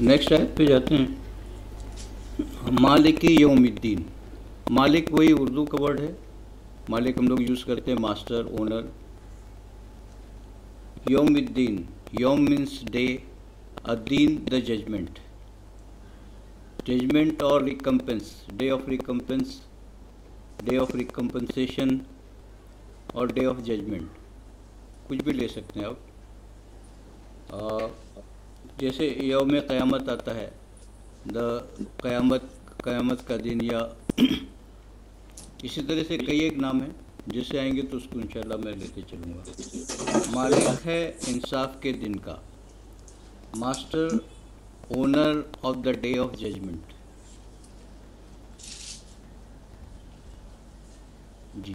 Next آیت پہ جاتے ہیں. مالک یوم الدین. مالک وہی اردو کا ورڈ ہے. مالک ہم لوگ یوز کرتے ہیں ماسٹر اونر. یوم الدین. یوم مینس ڈے. الدین دا ججمنٹ. ججمنٹ اور recompense. Day of recompense. Day of recompensation اور ڈے آف ججمنٹ. کچھ بھی لے سکتے ہیں آپ. جیسے یوم قیامت آتا ہے، دا قیامت کا دن، یا اسی طرح سے کئی ایک نام ہیں جیسے آئیں گے تو اس کو انشاءاللہ میں لیتے چلوں گا. مالک ہے انصاف کے دن کا. Master owner of the day of judgement. جی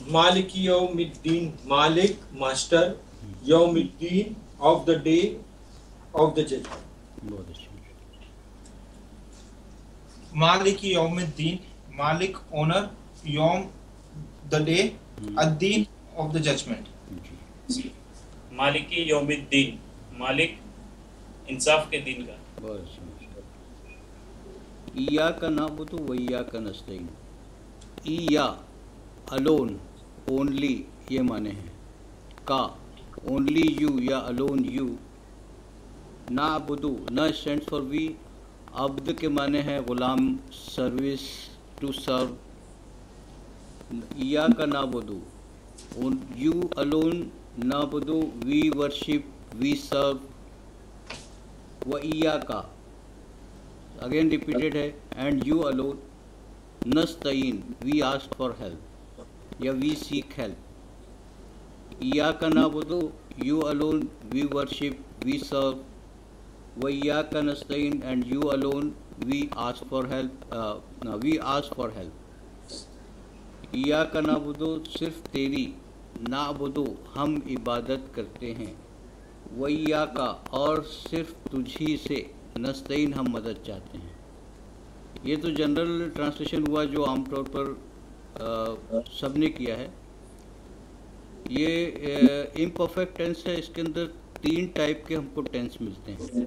مالک یوم الدین، مالک ماسٹر، یوم الدین of the day of the جج. بہت اچھا. مالک یوم الدین، مالک اونر، یوم دا ڈے، الدین آف دا ججمنٹ. جی مالک یوم الدین، مالک انصاف کے دن کا. بہت اچھا. ایاک نعبد و ایاک نستعین. ایا alone، only یہ معنی ہے. کا only you یا alone you. نعبد، نہ اسٹینڈ فار وی. عبد کے معنی ہے غلام، سروس، ٹو سرو. ایاک نعبد، you alone. نعبد، we worship، we serve. و ایاک again repeated ہے، and you alone. نستعین، we ask for help یا we seek help. ایاک نعبد، you alone. we worship، we serve. و ایاک نستعین، and you alone. we ask for help. we ask for help. ایاک نعبد، صرف تیری. نعبد، ہم عبادت کرتے ہیں. و ایاک، اور صرف تجھی سے. نستعین، ہم مدد چاہتے ہیں. یہ تو جنرل ٹرانسلیشن ہوا جو عام طور پر سب نے کیا ہے. یہ امپرفیکٹ ٹینس ہے. اس کے اندر 3 ٹائپ کے ہم کو ٹینس ملتے ہیں.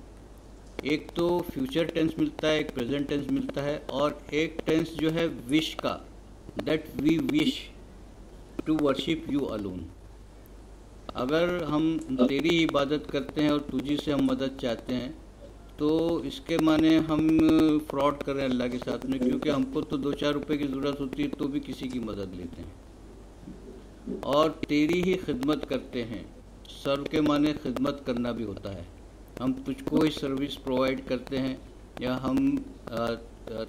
ایک تو فیوچر ٹینس ملتا ہے، ایک پریزنٹ ٹینس ملتا ہے، اور ایک ٹینس جو ہے وش کا، that we wish to worship you alone. اگر ہم تیری عبادت کرتے ہیں اور تجھی سے ہم مدد چاہتے ہیں تو اس کے معنی ہم فراڈ کر رہے ہیں اللہ کے ساتھ میں، کیونکہ ہم کو تو 2-4 روپے کی ضرورت ہوتی ہے تو بھی کسی کی مدد لیتے ہیں. اور تیری ہی خدمت کرتے ہیں. سرو کے معنی خدمت کرنا بھی ہوتا ہے. ہم تجھ کو ہی سروس پرووائڈ کرتے ہیں، یا ہم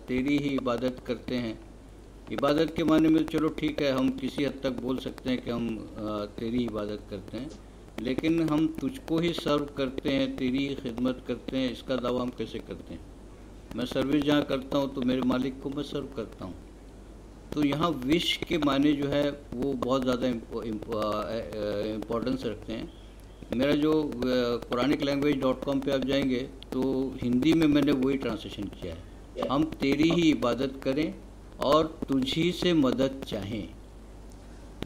تیری ہی عبادت کرتے ہیں. عبادت کے معنی میں چلو ٹھیک ہے، ہم کسی حد تک بول سکتے ہیں کہ ہم تیری عبادت کرتے ہیں، لیکن ہم تجھ کو ہی سرو کرتے ہیں، تیری ہی خدمت کرتے ہیں، اس کا دعویٰ ہم کیسے کرتے ہیں؟ میں سروس جہاں کرتا ہوں تو میرے مالک کو میں سرو کرتا ہوں. تو یہاں وش کے معنی جو ہے وہ بہت زیادہ امپورٹنس رکھتے ہیں. میرا جو quraniclanguage.com پہ آپ جائیں گے تو ہندی میں نے وہی ٹرانسلیشن کیا ہے. ہم تیری ہی عبادت کریں اور تجھی سے مدد چاہیں.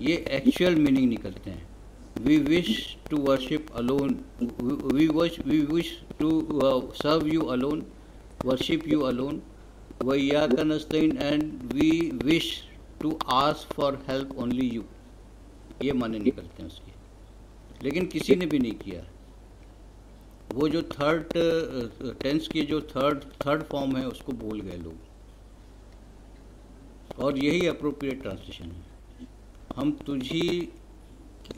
یہ ایکچوئل میننگ نکلتے ہیں. We wish to worship alone. We wish to serve you alone, worship you alone. وَإِيَّاكَ نَسْتَعِينُ, and we wish to ask for help only you. یہ معنی نکلتے ہیں اس کے. لیکن کسی نے بھی نہیں کیا. وہ جو تھرڈ ٹینس کی جو تھرڈ فارم ہے اس کو بھول گئے لوگ. اور یہی اپروپریٹ ٹرانسلیشن ہے.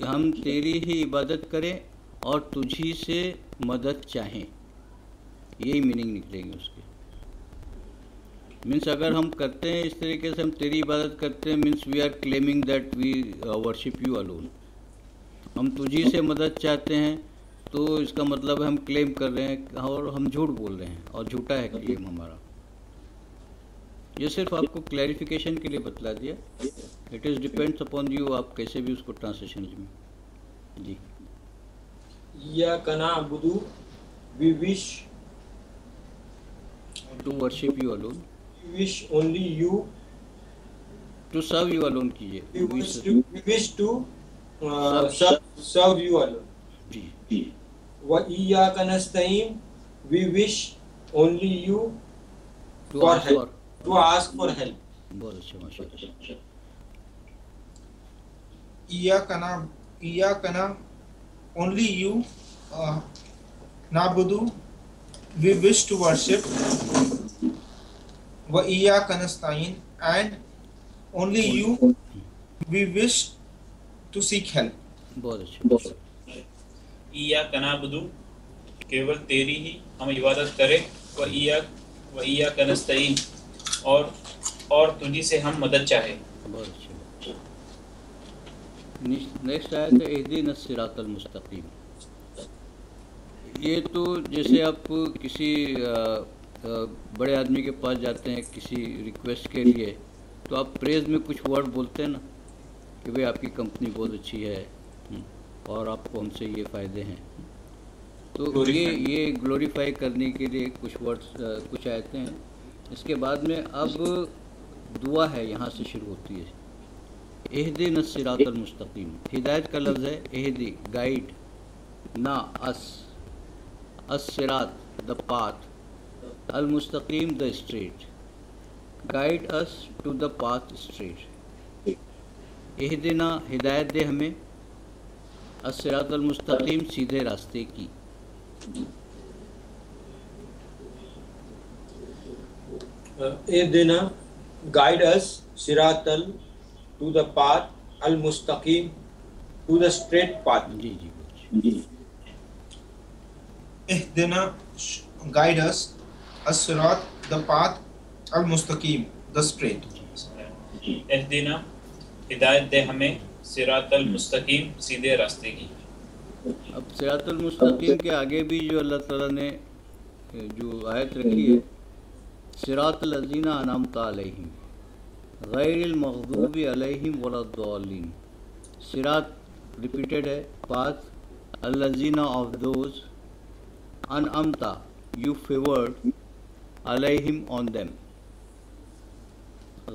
ہم تیری ہی عبادت کریں اور تجھی سے مدد چاہیں. یہی میننگ نکلے گی اس کے. مینس اگر ہم کرتے ہیں اس طریقے سے، ہم تیری عبادت کرتے ہیں، means we are claiming that we worship you alone. ہم تجھی سے مدد چاہتے ہیں تو اس کا مطلب ہے ہم کلیم کر رہے ہیں اور ہم جھوٹ بول رہے ہیں، اور جھوٹا ہے کلیم ہمارا. یہ صرف آپ کو کلیریفیکیشن کے لیے بتلا دیا. It is depends upon you, آپ کیسے بھی اس کو ٹرانسلیشن میں. جی ایاک نعبد، we wish to worship you alone. we wish only you. To serve you alone کیجیے. We wish to serve you alone. جی وَإِيَّاكَ نَسْتَعِينُ, we wish only you تو for آج help, to ask for help. بہت اچھا ماشاء اللہ. Iyakana, only you, Nabudu, we wish to worship. Wa Iyaka nasta'in, and only you, we wish to seek help. بہت اچھا. ایاک نعبد, کیول تیری ہی ہم عبادت کریں. و ایاک نستعین, اور تجھی سے ہم مدد چاہیں. بہت اچھا. نیکسٹ آیت ہے اہدنا الصراط المستقیم. یہ تو جیسے آپ کسی بڑے آدمی کے پاس جاتے ہیں کسی ریکویسٹ کے لیے تو آپ پریز میں کچھ ورڈ بولتے ہیں نا کہ بھئی آپ کی کمپنی بہت اچھی ہے اور آپ کو ہم سے یہ فائدے ہیں. تو یہ گلوریفائی کرنے کے لیے کچھ ورڈس کچھ آیتیں ہیں. اس کے بعد میں اب دعا ہے, یہاں سے شروع ہوتی ہے. اہدنا الصراط المستقیم, ہدایت کا لفظ ہے اہدی, گائیڈ, نا اس, الصراط دا پاتھ, المستقیم the straight, guide us to the path straight. اہدنا ہدایت دے ہمیں, الصراط المستقیم سیدھے راستے کی. اہدنا, guide us, siratal, to the path, al-mustaqim, to the straight path. G G. Ihdina, guide us, as-sirat, the path, al-mustaqim, the straight. اہدنا, ہدایت دے ہمیں, صراط المستقیم, سیدھے راستے کی. اب صراط المستقیم کے آگے بھی جو اللہ تعالیٰ نے جو آیت رکھی ہے, صراط الذین انعمت علیہم غیر المغضوب علیہم ولا الضالین. صراط ریپیٹڈ ہے, پاتھ, الذین آف دوز, انعمت یو فیورڈ, علیہم آن دیم,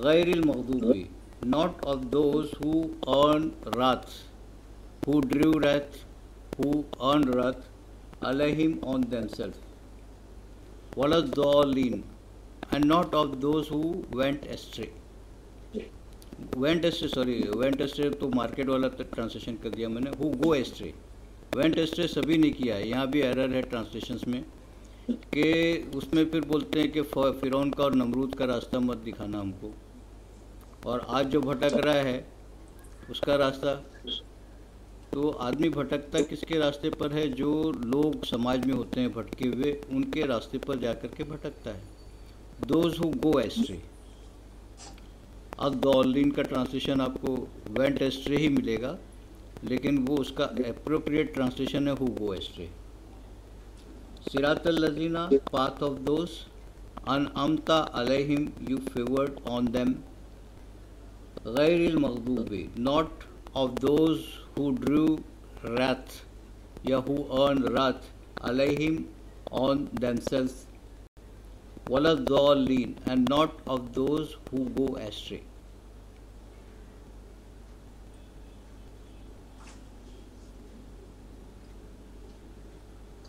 غیر المغضوب not of those who earn wrath, who drew wrath, who earned wrath, alayhim on themselves, wala dhalin, and not of those who went astray. went astray تو market والا translation کر دیا میں نے, who go astray. went astray سبھی نے کیا ہے. یہاں بھی ایرر ہے ٹرانسلیشنس میں کہ اس میں پھر بولتے ہیں کہ فرعون کا اور نمرود کا راستہ مت دکھانا ہم کو, اور آج جو بھٹک رہا ہے اس کا راستہ. تو آدمی بھٹکتا کس کے راستے پر ہے؟ جو لوگ سماج میں ہوتے ہیں بھٹکے ہوئے, ان کے راستے پر جا کر کے بھٹکتا ہے. Those who go astray. الضالین کا ٹرانسلیشن آپ کو وینٹ ایسٹرے ہی ملے گا, لیکن وہ اس کا اپروپریٹ ٹرانسلیشن ہے ہو گو ایسٹرے. صراط الذین, پاتھ آف دوز, انعمت علیہم یو فیورڈ آن دیم, غیر المغضوب not of those who drew wrath یا who earned wrath, علیہم on themselves, ولا الضالین and not of those who go astray.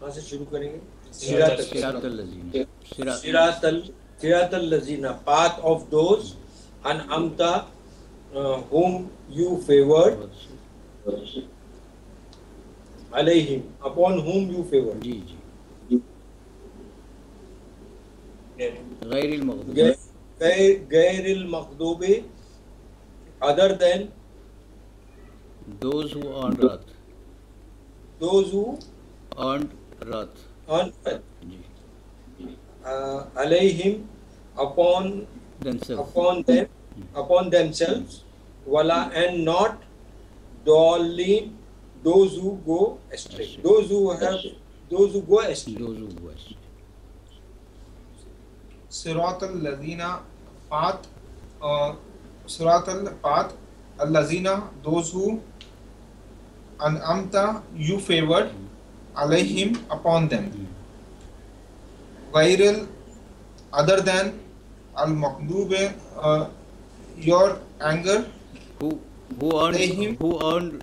کہاں سے شروع کریں گے؟ صراط الذین, صراط الذین, path of those, انعمت, whom you favored, علیہم, upon whom you favored. جی جی. غیر المغضوب, غیر المغضوب, other than those who earned wrath, those who earned wrath. جی. علیہم, upon themselves, upon themselves, wala, and not dhalin, those who go astray, those who go astray. those who go astray. Sirat al-ladina, path, sirat al-path, al-lazina, those who, an'amta, you favored, alayhim, upon them, ghairil, other than, al-maqdube, your anger, who Alayhim. earned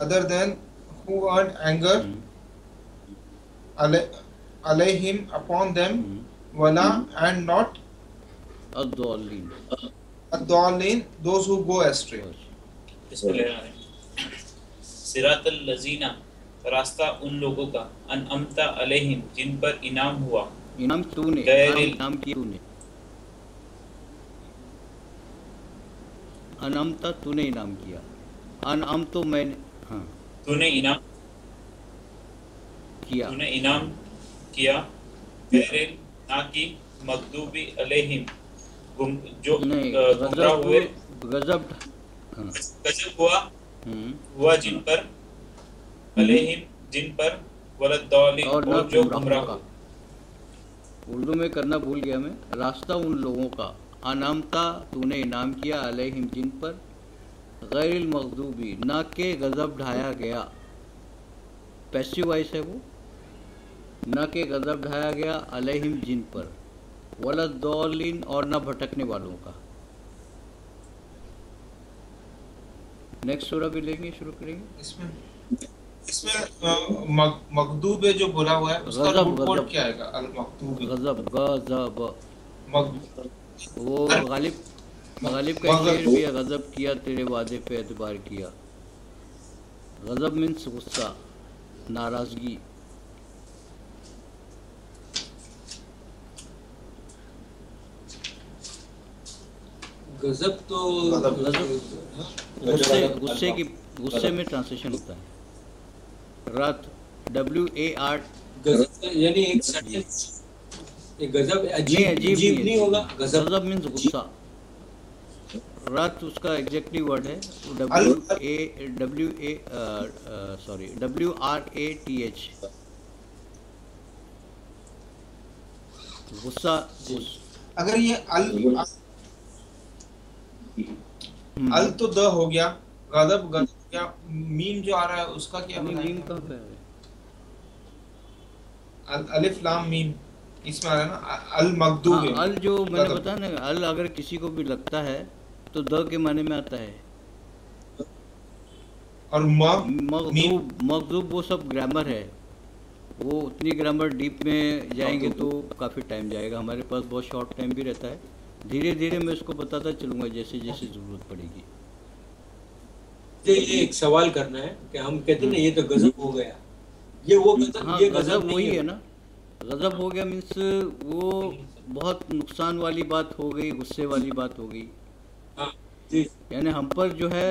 other than who earned anger alayhim upon them, wala and not الضالين. ad-dallin, those who go astray. اس کو لے رہا ہے صراط الذین راستہ ان لوگوں کا انعمت علیہم جن پر انعام ہوا انعام تو نے غیر انعام کیا تو نے انعمتا تو نے انعام کیا انعام تو میں نے ہاں تو نے انعام کیا غیر نہ کی مغضوبی علیہم جو گمراہ ہوئے غضب غضب ہوا جن پر علیہم جن پر ولدالین اور جو گمراہ ہو. اردو میں کرنا بھول گیا میں. راستہ ان لوگوں کا انعامتا تو نے انعام کیا علیہم جن پر غیر المغضوبی نہ کہ غضب ڈھایا گیا. پیسیو وائس ہے وہ. نہ کہ غضب ڈھایا گیا علیہم جن پر ولدالین اور نہ بھٹکنے والوں کا. نیکسٹ سورہ بھی لیں گے شروع کریں گے. اس میں مغضوب جو بولا ہوا ہے اس کا روٹ ورڈ کیا آئے گا؟ المغضوب غضب غضب وہ غالب کا شعر بھی ہے. غضب کیا تیرے وعدے پہ اعتبار کیا. غضب مینس غصہ ناراضگی. غضب تو غصے میں ٹرانسلیشن ہوتا ہے. رات WAR یعنی ایک سینٹنس غضب عجیب نہیں ہوگا. غضب مینس غصہ. رات اس کا ایگزیکٹلی ورڈ ہے WRATH غصہ. اگر یہ ال تو د ہو گیا غضب کیا میم جو آ رہا ہے اس کا کیا میم کہاں پہ ہے؟ الف لام میم اس میں آ رہا ہے نا المغضوب. ال جو میں نے بتایا نا ال اگر کسی کو بھی لگتا ہے تو د کے معنی میں آتا ہے. اور مغضوب وہ سب گرامر ہے. وہ اتنی گرامر ڈیپ میں جائیں گے تو کافی ٹائم جائے گا. ہمارے پاس بہت شارٹ ٹائم بھی رہتا ہے. دھیرے دھیرے میں اس کو بتاتا چلوں گا جیسے جیسے ضرورت پڑے گی. یہ ایک سوال کرنا ہے کہ ہم کہتے ہیں نا یہ تو غضب ہو گیا. یہ وہ غضب وہی ہے نا. غضب ہو گیا مینس وہ بہت نقصان والی بات ہو گئی. غصے والی بات ہو گئی. یعنی ہم پر جو ہے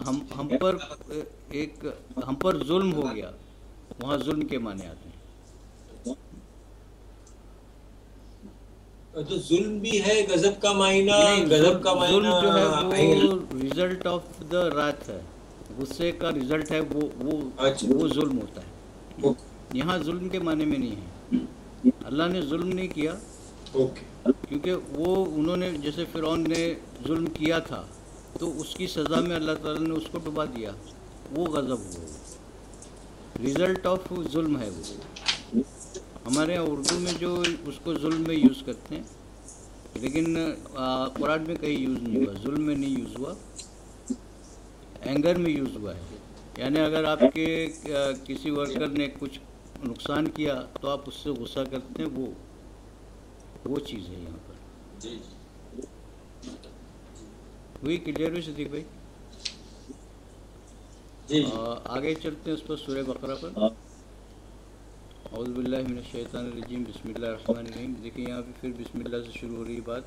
ہم پر ظلم ہو گیا. وہاں ظلم کے معنی آتے ہیں. تو ظلم بھی ہے غضب کا معنی. غضب کا معنی ظلم جو ہے وہ ریزلٹ آف دا رات ہے. غصے کا ریزلٹ ہے وہ ظلم ہوتا ہے. یہاں ظلم کے معنی میں نہیں ہے. اللہ نے ظلم نہیں کیا کیونکہ انہوں نے جیسے فرعون نے ظلم کیا تھا تو اس کی سزا میں اللہ تعالیٰ نے اس کو ڈبا دیا. وہ غضب ہوا. ریزلٹ آف ظلم ہے وہ. ہمارے یہاں اردو میں جو اس کو ظلم میں یوز کرتے ہیں لیکن قرآن میں کہیں یوز نہیں ہوا. ظلم میں نہیں یوز ہوا. اینگر میں یوز ہوا ہے. یعنی اگر آپ کے کسی ورکر نے کچھ نقصان کیا تو آپ اس سے غصہ کرتے ہیں. وہ چیز ہے یہاں پر. ہوئی کلیئر ہوئی صدیق بھائی؟ آگے چلتے ہیں اس پر سورہ بقرہ پر. اعوذ باللہ من الشیطان الرجیم بسم اللہ الرحمن الرحیم. دیکھیں یہاں پہ پھر بسم اللہ سے شروع ہو رہی بات.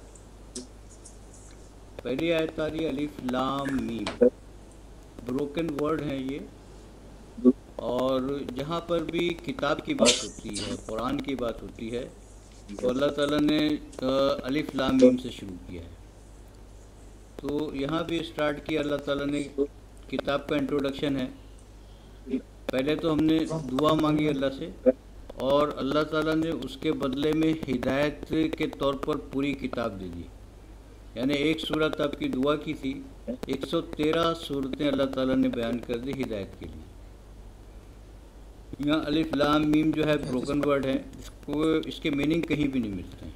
پہلی آیت آ رہی ہے الف لام میم. بروکن ورڈ ہیں یہ. اور جہاں پر بھی کتاب کی بات ہوتی ہے قرآن کی بات ہوتی ہے تو اللہ تعالیٰ نے الف لام میم سے شروع کیا ہے. تو یہاں بھی اسٹارٹ کیا اللہ تعالیٰ نے. کتاب کا انٹروڈکشن ہے. پہلے تو ہم نے دعا مانگی اللہ سے اور اللہ تعالیٰ نے اس کے بدلے میں ہدایت کے طور پر پوری کتاب دے دی. یعنی ایک صورت آپ کی دعا کی تھی 113 صورتیں اللہ تعالیٰ نے بیان کر دی ہدایت کے لیے. یہاں الف لام میم جو ہے بروکن ورڈ ہے. اس کے میننگ کہیں بھی نہیں ملتے ہیں.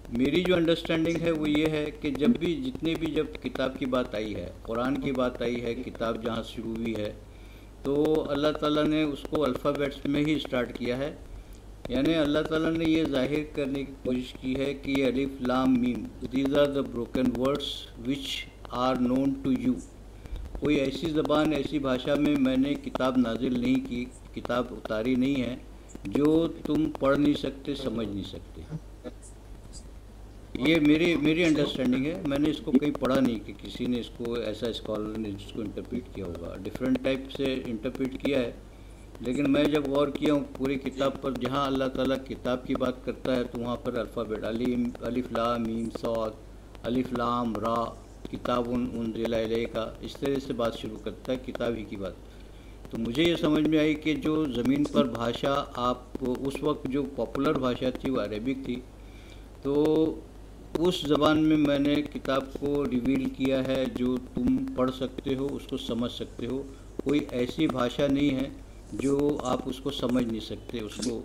میری جو انڈرسٹینڈنگ ہے وہ یہ ہے کہ جب بھی جب کتاب کی بات آئی ہے، قرآن کی بات آئی ہے، کتاب جہاں شروع ہوئی ہے، تو اللہ تعالیٰ نے اس کو الفابیٹس میں ہی اسٹارٹ کیا ہے. یعنی اللہ تعالیٰ نے یہ ظاہر کرنے کی کوشش کی ہے کہ یہ الف لام میم these are the broken words which are known to you. کوئی ایسی زبان، ایسی بھاشا میں نے کتاب نازل نہیں کی، کتاب اتاری نہیں ہے جو تم پڑھ نہیں سکتے، سمجھ نہیں سکتے. یہ میری انڈرسٹینڈنگ ہے. میں نے اس کو کہیں پڑھا نہیں کہ کسی نے اس کو ایسا اسکالر نے جس کو انٹرپریٹ کیا ہوگا. ڈفرینٹ ٹائپ سے انٹرپریٹ کیا ہے، لیکن میں جب غور کیا ہوں پوری کتاب پر، جہاں اللہ تعالیٰ کتاب کی بات کرتا ہے تو وہاں پر الفابیٹ الف لام میم صاد، الف لام را، کتاب انزل الیک، اس طرح سے بات شروع کرتا ہے، کتاب ہی کی بات. تو مجھے یہ سمجھ میں آئی کہ جو زمین پر بھاشا آپ اس وقت جو پاپولر بھاشا تھی وہ عربک تھی، تو اس زبان میں نے کتاب کو ریویل کیا ہے جو تم پڑھ سکتے ہو، اس کو سمجھ سکتے ہو. کوئی ایسی بھاشا نہیں ہے جو آپ اس کو سمجھ نہیں سکتے، اس کو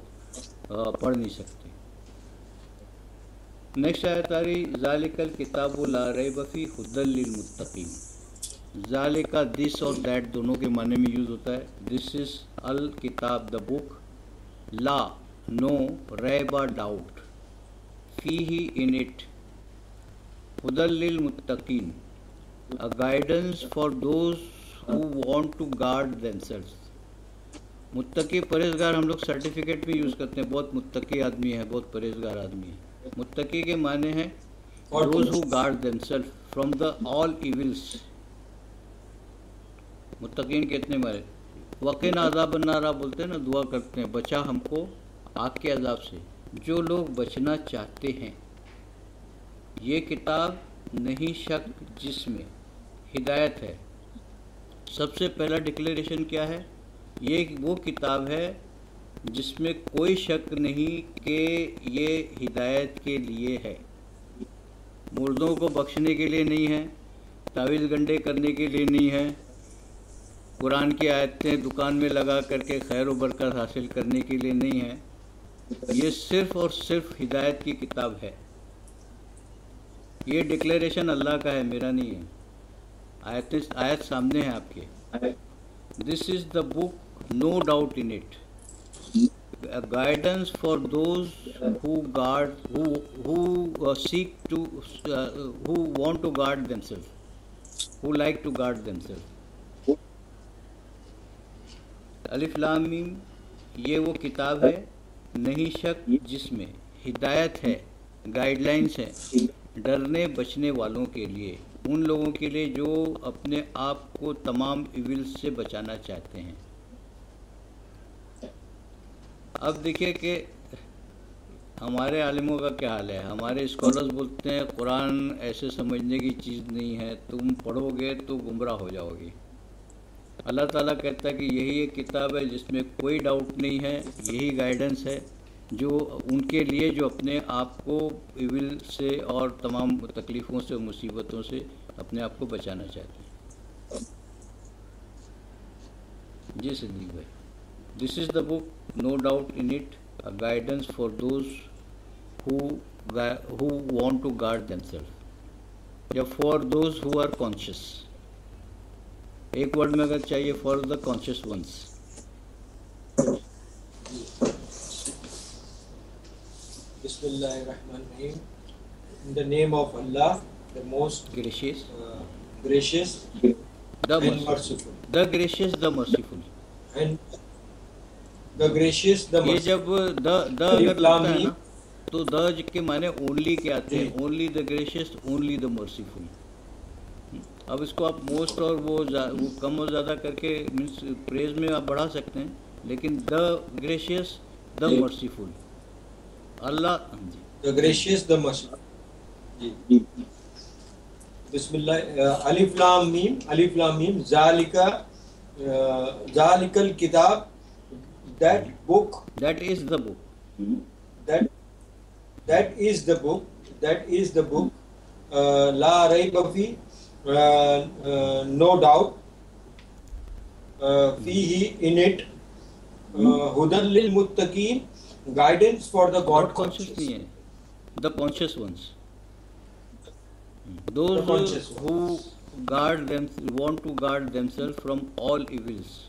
پڑھ نہیں سکتے. نیکسٹ آیت آ رہی ذالک الکتاب لا ریب فیہ ھدی للمتقین. ذالک دس اور دیٹ دونوں کے معنی میں یوز ہوتا ہے. دس از الکتاب دا بک، لا نو، ریب ڈاؤٹ، فیہ ان اٹ، ھدی للمتقین a guidance for those who want to guard themselves. متقی پرہیزگار ہم لوگ سرٹیفکیٹ بھی یوز کرتے ہیں، بہت متقی آدمی ہے، بہت پرہیزگار آدمی ہے. متقی کے معنی ہے those who guard themselves from the all evils. متقین کے اتنے معنی. وقنا عذاب النار بولتے ہیں نا، دعا کرتے ہیں بچا ہم کو آگ کے عذاب سے. جو لوگ بچنا چاہتے ہیں، یہ کتاب نہیں شک جس میں ہدایت ہے. سب سے پہلا ڈکلیریشن کیا ہے؟ یہ وہ کتاب ہے جس میں کوئی شک نہیں کہ یہ ہدایت کے لیے ہے. مردوں کو بخشنے کے لیے نہیں ہے، تعویذ گنڈے کرنے کے لیے نہیں ہے، قرآن کی آیتیں دکان میں لگا کر کے خیر و برکت حاصل کرنے کے لیے نہیں ہے. یہ صرف اور صرف ہدایت کی کتاب ہے. یہ ڈکلیریشن اللہ کا ہے، میرا نہیں ہے. آیت سامنے ہے آپ کے. This is the book no doubt in it, guidance for those who seek to who want to guard themselves, who like to guard themselves. الف لام میم یہ وہ کتاب ہے نہیں شک جس میں ہدایت ہے، گائیڈ لائنس ہیں ڈرنے بچنے والوں کے لیے، ان لوگوں کے لیے جو اپنے آپ کو تمام ایولز سے بچانا چاہتے ہیں. اب دیکھیے کہ ہمارے عالموں کا کیا حال ہے. ہمارے اسکالرز بولتے ہیں قرآن ایسے سمجھنے کی چیز نہیں ہے، تم پڑھو گے تو گمراہ ہو جاؤ گے. اللہ تعالیٰ کہتا ہے کہ یہی ایک کتاب ہے جس میں کوئی ڈاؤٹ نہیں ہے، یہی گائیڈنس ہے جو ان کے لیے جو اپنے آپ کو ایول سے اور تمام تکلیفوں سے، مصیبتوں سے اپنے آپ کو بچانا چاہتے ہیں. جی صدیق بھائی. This is the book no doubt in it, a guidance for those who want to guard themselves، یا for those who are conscious. ایک ورڈ میں اگر چاہیے for the conscious ones. بسم اللہ الرحمن الرحیم. In the name of Allah, the most gracious, the merciful. The gracious, the merciful. And the gracious, the merciful. یہ جب دا اگر لگتا ہے نا تو دا کے معنی اونلی کے آتے ہیں، only the gracious, only the merciful. اب اس کو آپ موسٹ اور وہ کم اور زیادہ کر کے مینس پریز میں آپ بڑھا سکتے ہیں، لیکن دا گریشیس، دا مرسیفل. اللہ the gracious, the merciful. جی بسم اللہ. الف لام میم ذالک الکتاب، that book, that is the book, that is the book, la rayba fi, no doubt, fihi in it, hudan lil muttaqin, guidance for the God conscious. نہیں ہے The conscious ones. The Those conscious who ones. want to guard themselves from all evils.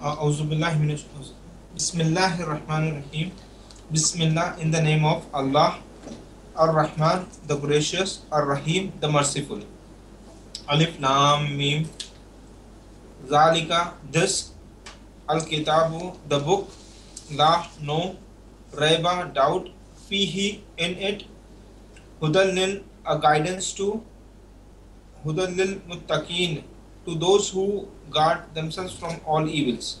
Auzubillahi minash Bismillahir Rahmanir Rahim. Bismillah, in the name of Allah, Ar-Rahman, the gracious, Ar-Rahim, the merciful. Alif Lam Mim. Zalika, this, Al-Kitabu, the book, La, no, Raiba, doubt, Fihi, in it, Hudal lil, a guidance to, Hudal lil Muttaqeen, to those who guard themselves from all evils.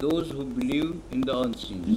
those who believe in the unseen.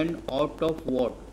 and out of what,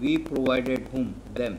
we provided whom, them,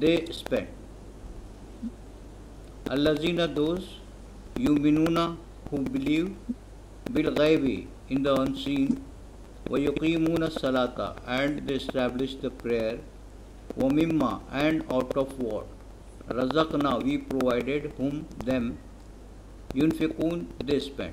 they spend. Allazina, those, yuminuna, who believe, bil ghaibi, in the unseen, wa yuqimuna salata, and they establish the prayer, wa mimma, and out of what, razaqna, we provided whom, them, yunfiqun, they spend.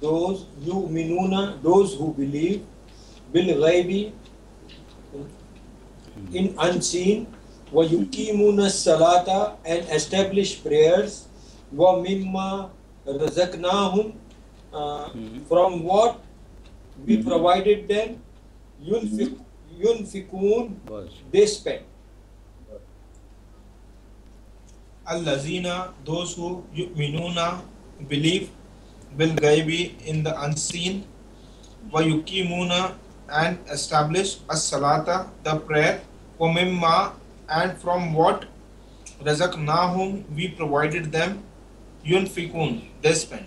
those yu'minuna, those who believe, bil ghaibi, in unseen, wa yuqimuna salata, and establish prayers, wa mimma razaqnahum, from what we provided them, yunfiqun, they spend. Al-lazina, those who yu'minuna, believe, bil ghaibi, in the unseen, wa yuqimuna, and establish as-salata, the prayer, wa mimma, and from what, razaqnahum, we provided them, yunfiqun, they spend.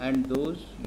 and those,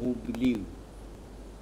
who believe,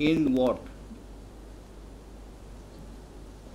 in what,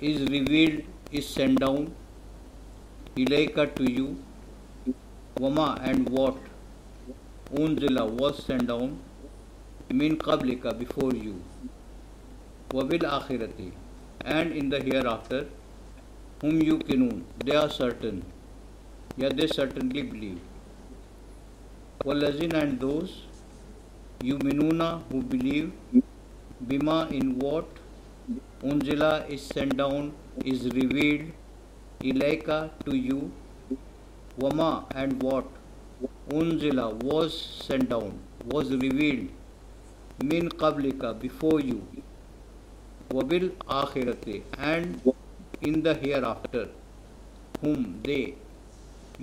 is revealed, is sent down, ilayka, to you, wama, and what, unzila, was sent down, min qablika, before you, wabil akhirati, and in the hereafter, whom yuqinun, they are certain, they certainly believe. Wallazina, and those, yuminuna, who believe, bima, in what, unzila, is sent down, is revealed, ilayka, to you, wama, and what, unzila, was sent down, was revealed, min qablika, before you, wabil akhirati, and in the hereafter, whom, they,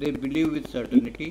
they believe with certainty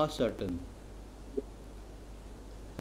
are certain।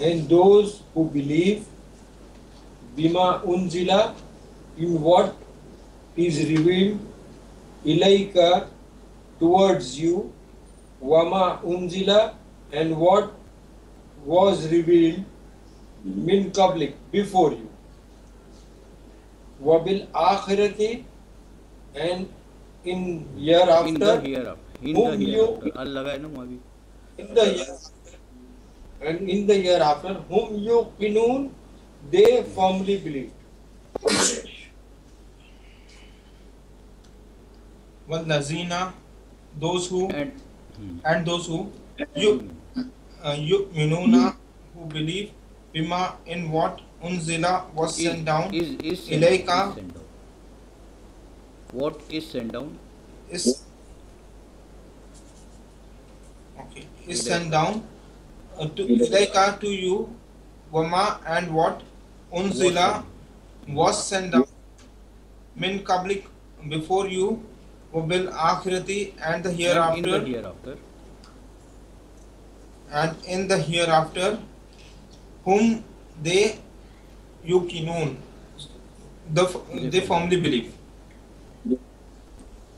and those who believe bima unzila in what is revealed ilayka towards you, wama unzila and what was revealed min qablik before you, wabil akhirati and in hereafter, Allah na mabi in the year and in the hereafter whom yuqinun they firmly believe. Wallazina, those who and those who yu'minuna, who believe bima in what unzila was sent down ilayka, what is sent down is sent down to ilayka, to you, wama and what unzila was sent down min qablik before you, wabil akhirati and the hereafter, and in the hereafter whom they yuqinun, they firmly believe.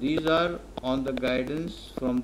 These are on the guidance from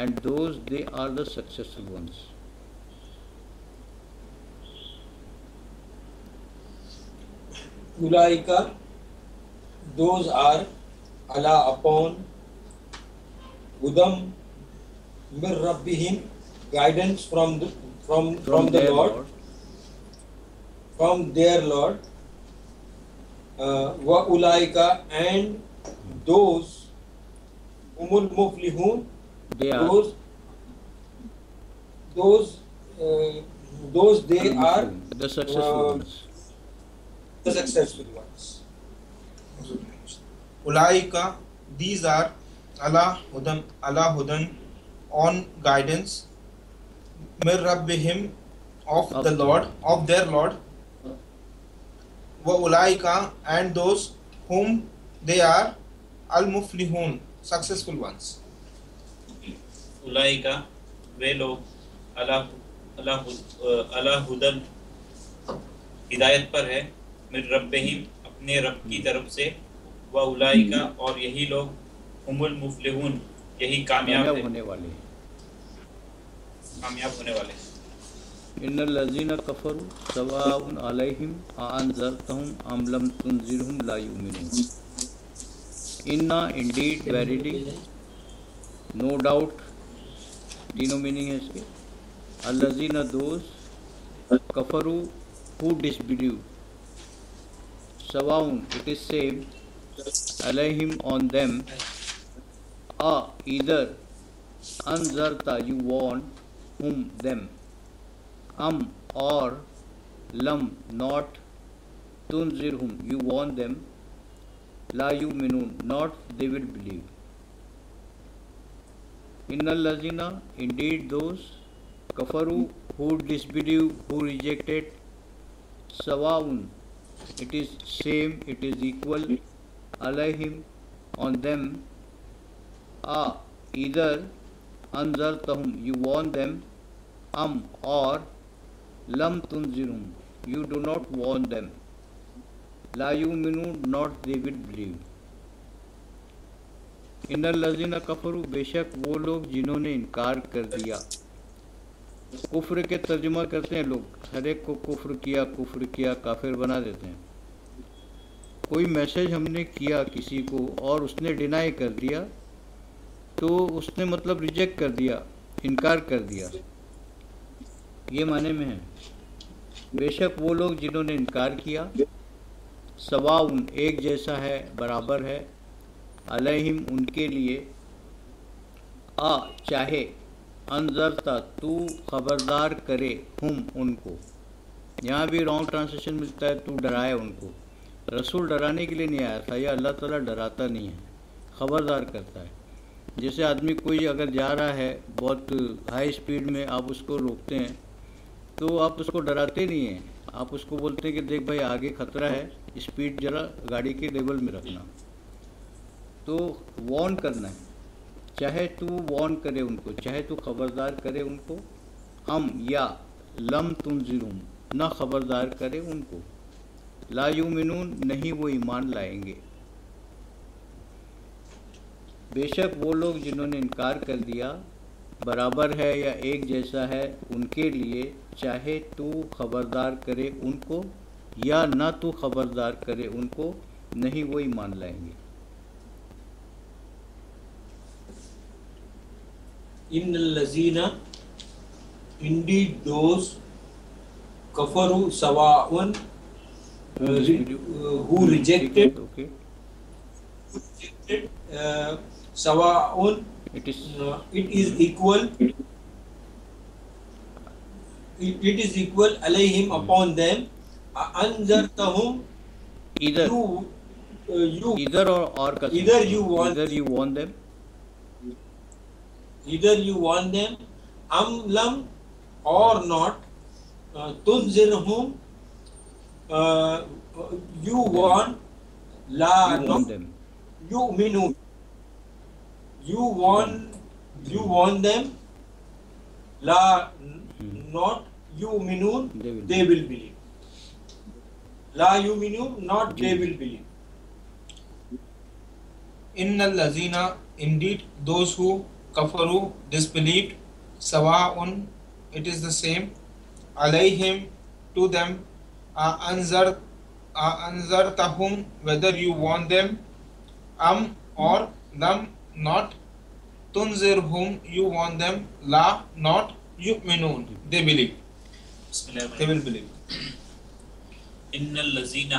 and those they are the successful ones. Ulaika, those are ala upon, hudam min rabbihim guidance from the Lord, from their Lord. Wa ulaika and those humul muflihun, those they are the successful ones. The successful ones. Ulaika, these are ala hudan on guidance, min rabbihim of the Lord, of their Lord, wa ulaika and those whom they are al-muflihun, successful ones. اولئکا وہ لوگ علی ہدن ہدایت پر ہے من ربہم اپنے رب کی طرف سے، و اولئکا اور یہی لوگ ہم المفلحون یہی کامیاب ہونے والے ہیں. کامیاب ہونے والے ہیں. ان الذین کفروا سواء علیہم اانذرتہم ام لم تنذرہم لا یؤمنون. انا انڈیڈ ویریلی نو ڈاؤٹ تینوں میننگ ہے اس کے. الذین دوز کفروا who disbelieve سواء it is same علیہم on them either انذرتا you warn whom them or لم not تنذرہم you warn them لا یؤمنون not they will believe. ان الذین indeed those کفروا who disbelieve who rejected سواء it is same it is equal علیہم on them either انذرتہم you warn them or لم تنذرہم you do not warn them لا یؤمنون not they will believe. ان الذین کفروا بے شک وہ لوگ جنہوں نے انکار کر دیا. کفر کے ترجمہ کرتے ہیں لوگ، ہر ایک کو کفر کیا کافر بنا دیتے ہیں. کوئی میسج ہم نے کیا کسی کو اور اس نے ڈینائی کر دیا تو اس نے مطلب ریجیکٹ کر دیا، انکار کر دیا، یہ معنی میں ہے. بے شک وہ لوگ جنہوں نے انکار کیا سواء ایک جیسا ہے برابر ہے علیہم ان کے لیے چاہے انذرتا تو خبردار کرے ہم ان کو. یہاں بھی رانگ ٹرانسلیشن ملتا ہے تو ڈرائے ان کو. رسول ڈرانے کے لیے نہیں آیا تھا، یا اللہ تعالیٰ ڈراتا نہیں ہے، خبردار کرتا ہے. جیسے آدمی کوئی اگر جا رہا ہے بہت ہائی اسپیڈ میں، آپ اس کو روکتے ہیں تو آپ اس کو ڈراتے نہیں ہیں، آپ اس کو بولتے ہیں کہ دیکھ بھائی آگے خطرہ ہے، اسپیڈ ذرا گاڑی کے لیول میں رکھنا. تو وارن کرنا ہے، چاہے تو وارن کرے ان کو، چاہے تو خبردار کرے ان کو، یا لم تنذرہم نہ خبردار کرے ان کو، لا یؤمنون نہیں وہ ایمان لائیں گے. بے شک وہ لوگ جنہوں نے انکار کر دیا برابر ہے یا ایک جیسا ہے ان کے لیے، چاہے تو خبردار کرے ان کو یا نہ تو خبردار کرے ان کو، نہیں وہ ایمان لائیں گے. ان الذین indeed those kafaru sawa'un who rejected sawa'un it is equal alayhim upon them anzartahum either you warn them either you warn them lam or not tunzirhum you warn la not them yu'minun you warn them la not yu'minun they will believe la yu'minun not they will believe. Innal lazina indeed those who kafaru disbelieved sawa'un it is the same alayhim to them anzartahum whether you warn them or lam not tunzirhum you warn them la not yu'minun they believe they will believe. ان الذین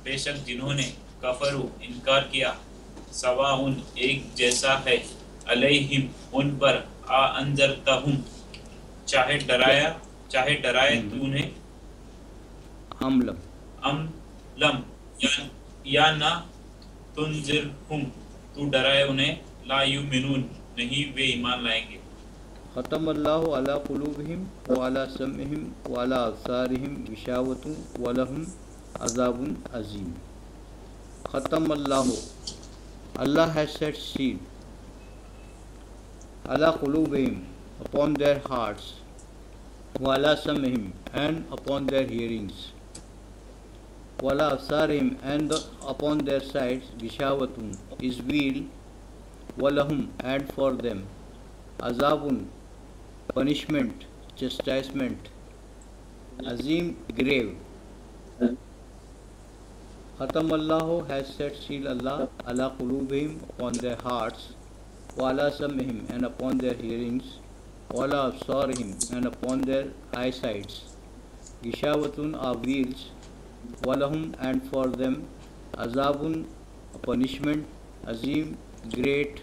بے شک جنہوں نے کفروا انکار کیا سواء ایک جیسا ہے علیہم ان پر انذرتہم چاہے ڈرائے تو انہیں ام لم یا نہ تنذرہم تو ڈرائے انہیں لا یؤمنون نہیں وہ ایمان لائیں گے. ختم اللہ علی قلوبہم وعلی سمعہم وعلی ابصارہم غشاوۃ ولہم عذاب عظیم. ختم اللہ Allah has set seal ala qulubihim, upon their hearts, wa ala sam'ihim, and upon their hearings, wa ala absarihim, and upon their sights, gishawatun, is veil, wa lahum, and for them, azabun, punishment, chastisement, azim, grave. Khatam Allahu, has set seal Allah ala qulubihim, upon their hearts, wa ala sam'ihim, and upon their hearings, wa ala absarihim, and upon their eyesights, gishawatun, are veils, wa lahum, and for them, azabun, a punishment, azim, great,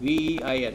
VEIL,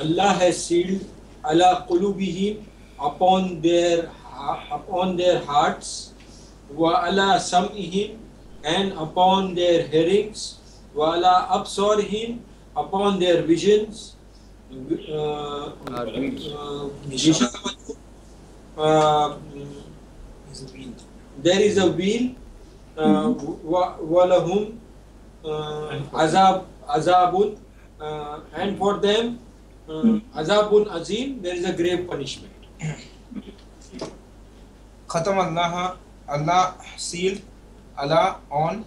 Allah has sealed ala qulubihim, upon their hearts, wa ala sam'ihim, and upon their hearings, wa ala absarihim, upon their visions, there is a wheel, wa lahum azabun, and for them azabun azim, there is a grave punishment. Khatam Allah, Allah sealed Allah on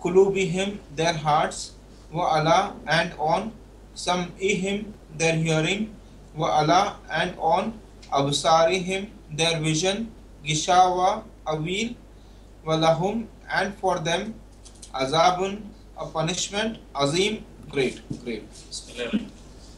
kulubihim, their hearts, wa Allah, and on sam'ihim, their hearing, wa Allah, and on absarihim, their vision, gishawa, a wheel, wa lahum, and for them azabun, a punishment, azim, great, great.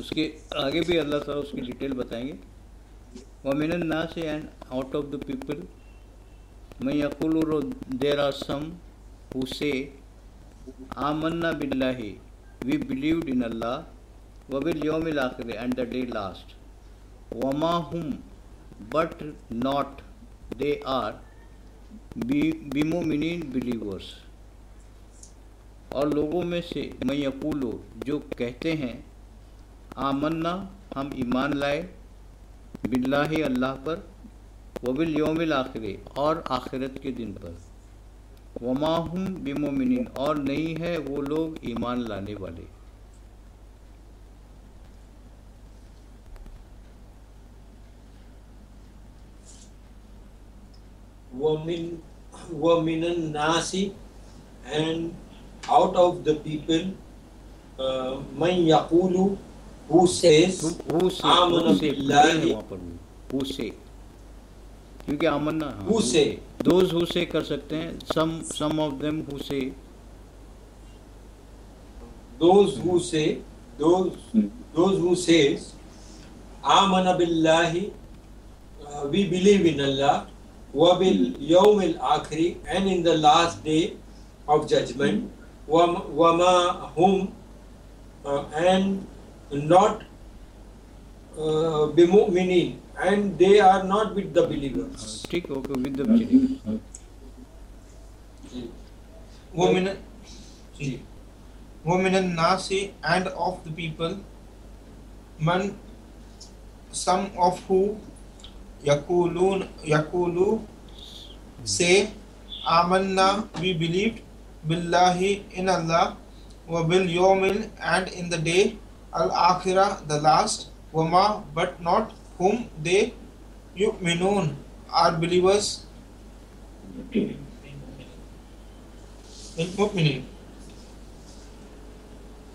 اس کے آگے بھی اللہ تعالیٰ اس کی detail بتائیں گے. وَمِنَ النَّاسِ and out of the people مَن يَقُولُ there are some who say آمنا باللہ we believed in Allah وَبِالْيَوْمِ الْآخِرِ and the day last وَمَا هُمْ but not they are بِمُؤْمِنِينَ believers. اور لوگوں میں سے من یقولو جو کہتے ہیں آمنا ہم ایمان لائے باللہ اللہ پر وبالیوم الآخر اور آخرت کے دن پر وما ہم بمؤمنین اور نہیں ہے وہ لوگ ایمان لانے والے. وَمِنَ النَّاسِ and out of the people مَن يَقُولُ who says آمَنَ بِاللَّهِ who say کیونکہ آمنا who say those who say کر سکتے ہیں some of them who say those who says آمَنَ بِاللَّهِ we believe in Allah وَبِالْيَوْمِ الْآخِرِ and in the last day of judgment وَمَا هُمْ and not بِمُؤْمِنِينَ and they are not with the believers. ٹھیک okay with the believers. وَمِنَ النَّاسِ and of the people man some of who yaqulu say amanna we believed billahi in Allah wa bil yawmil and in the day al akhirah the last wama but not whom they yu'minun are believers in mu'minin.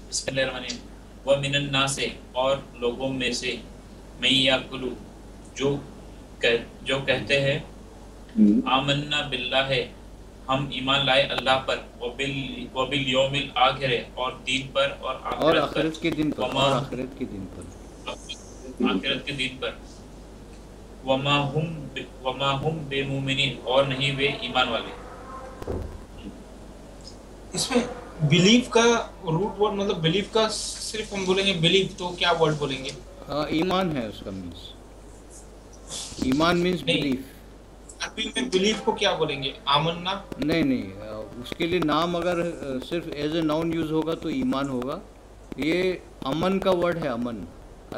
بسم اللہ الرحمن الرحیم. وَمِنَ النَّاسِ اور لوگوں میں سے مَن یَقُولُ جو کہتے ہیں آمنا باللہ ہم ایمان لائے اللہ پر وبالیوم الآخر اور دین پر اور آخرت کے دن پر آخرت کے دن پر وما ہم بمؤمنین اور نہیں وہ ایمان والے. اس میں بلیف کا روٹ ورڈ مطلب بلیف کا صرف ہم بولیں گے بلیف تو کیا ورڈ بولیں گے؟ ایمان ہے اس کا مینس ایمان مینس بلیف. عربی میں بلیف کو کیا بولیں گے؟ آمنا؟ نہیں اس کے لیے نام اگر صرف ایز اے ناؤن یوز ہوگا تو ایمان ہوگا. یہ امن کا ورڈ ہے امن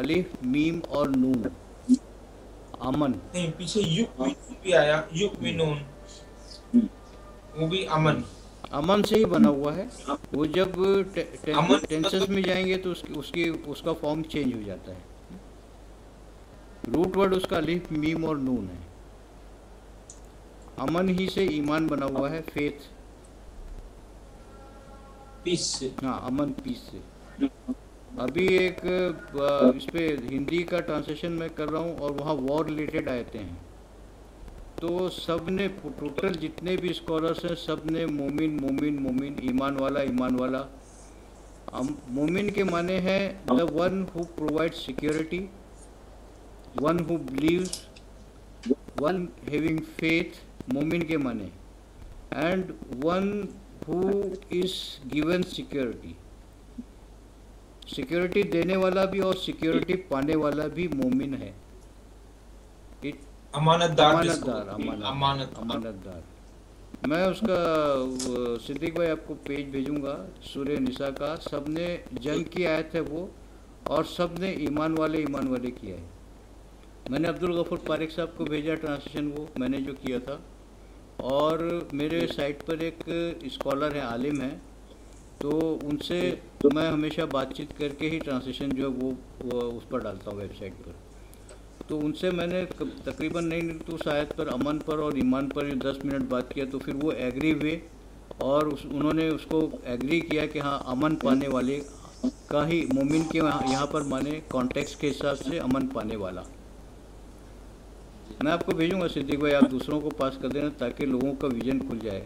الف میم اور نون امن. نہیں پیچھے یؤمن بھی آیا یؤمنون وہ بھی امن سے ہی بنا ہوا ہے. وہ جب ٹینسز میں جائیں گے تو اس کا فارم چینج ہو جاتا ہے. روٹ ورڈ اس کا الف میم اور نون ہے. امن ہی سے ایمان بنا ہوا ہے فیتھ پیس سے. ہاں امن پیس سے. ابھی ایک اس پہ ہندی کا ٹرانسلیشن میں کر رہا ہوں اور وہاں وار ریلیٹڈ آیتیں ہیں تو سب نے ٹوٹل جتنے بھی اسکالرس ہیں سب نے مومن مومن مومن ایمان والا ایمان والا. مومن کے معنی ہے the one who provide security one who believes one having faith مومن کے معنی and one who is given security. Security دینے والا بھی اور سیکورٹی پانے والا بھی مومن ہے. امانت دار. میں اس کا صدیق بھائی آپ کو پیج بھیجوں گا سورہ نساء کا. سب نے جنگ کی آیت ہے وہ اور سب نے ایمان والے کیا ہے. میں نے عبدالغفور طارق صاحب کو بھیجا ٹرانسلیشن وہ میں نے جو کیا تھا. اور میرے سائٹ پر ایک اسکالر ہیں عالم ہیں تو ان سے میں ہمیشہ بات چیت کر کے ہی ٹرانسلیشن جو ہے وہ اس پر ڈالتا ہوں ویب سائٹ پر. تو ان سے میں نے تقریباً نہیں تو اس آیت پر امن پر اور ایمان پر 10 منٹ بات کیا تو پھر وہ ایگری ہوئے اور انہوں نے اس کو ایگری کیا کہ ہاں امن پانے والے کا ہی مومن کے یہاں پر مانے کانٹیکس کے حساب سے امن پانے والا. میں آپ کو بھیجوں گا صدیق بھائی آپ دوسروں کو پاس کر دینا تاکہ لوگوں کا ویژن کھل جائے.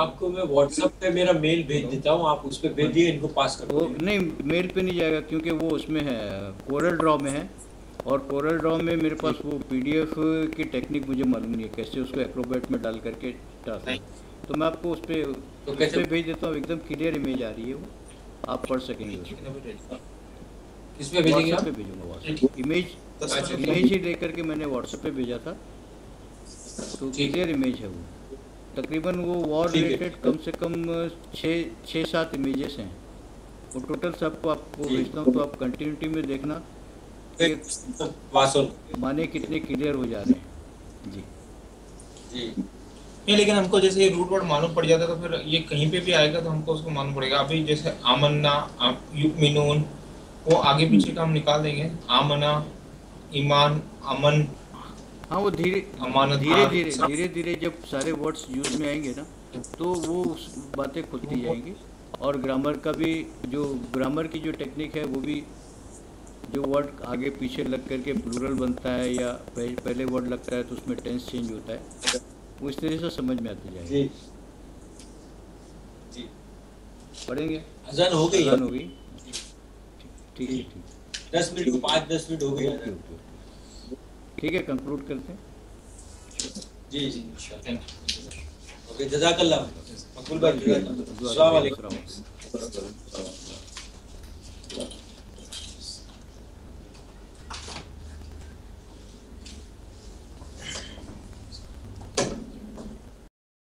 آپ کو میں واٹس ایپ پہ میرا میل بھیج دیتا ہوں, آپ اس پہ بھیج دیے, ان کو پاس کر وہ دو. نہیں میل پہ نہیں جائے گا کیونکہ وہ اس میں ہے کورل ڈرا میں ہے, اور کورل ڈرا میں میرے پاس وہ پی ڈی ایف کی ٹیکنیک مجھے معلوم نہیں ہے کیسے اس کو ایکروبیٹ میں ڈال کر کے ڈالتے, تو میں آپ کو اس پہ بھیج دیتا ہوں, ایک دم کلیئر امیج آ رہی ہے, وہ آپ پڑھ سکیں گے اس کو. کس پہ بھیجیں گے واٹس آپ؟ ایپ پہ بھیجوں گا, واٹس امیج ہی لے کر کے میں نے واٹس ایپ پہ بھیجا تھا, تو کلیئر امیج ہے وہ. تقریباً وہ وار ریلیٹڈ کم سے کم 6-7 امیجز ہیں, وہ ٹوٹل سب کو آپ کو بھیجتا ہوں, تو آپ کنٹینیوٹی میں دیکھنا کہ معنی کتنے کلیئر ہو جا رہے ہیں. جی نہیں, لیکن ہم کو جیسے یہ روٹ ورڈ معلوم پڑ جاتا ہے تو پھر یہ کہیں پہ بھی آئے گا تو ہم کو اس کو معلوم پڑے گا. ابھی جیسے آمنا, یؤمنون, وہ آگے پیچھے کا ہم نکال دیں گے. آمنا, ایمان, امن. ہاں وہ دھیرے دھیرے جب سارے ورڈس یوز میں آئیں گے نا تو وہ باتیں کھلتی جائیں گی. اور گرامر کا بھی جو گرامر کی جو ٹیکنیک ہے وہ بھی, جو ورڈ آگے پیچھے لگ کر کے پلورل بنتا ہے یا پہلے ورڈ لگتا ہے تو اس میں ٹینس چینج ہوتا ہے, وہ اس طرح سے سمجھ میں آتی جائے گی. پڑھیں گے. اذان ہو گئی, اذان ہو گئی, ٹھیک ہے, ٹھیک 10 منٹ 5-10 منٹ ہو گئی. ٹھیک ہے, کنکلوڈ کرتے ہیں. جی انشاءاللہ. اوکے, جزاک اللہ. مقبول بھائی, السلام علیکم.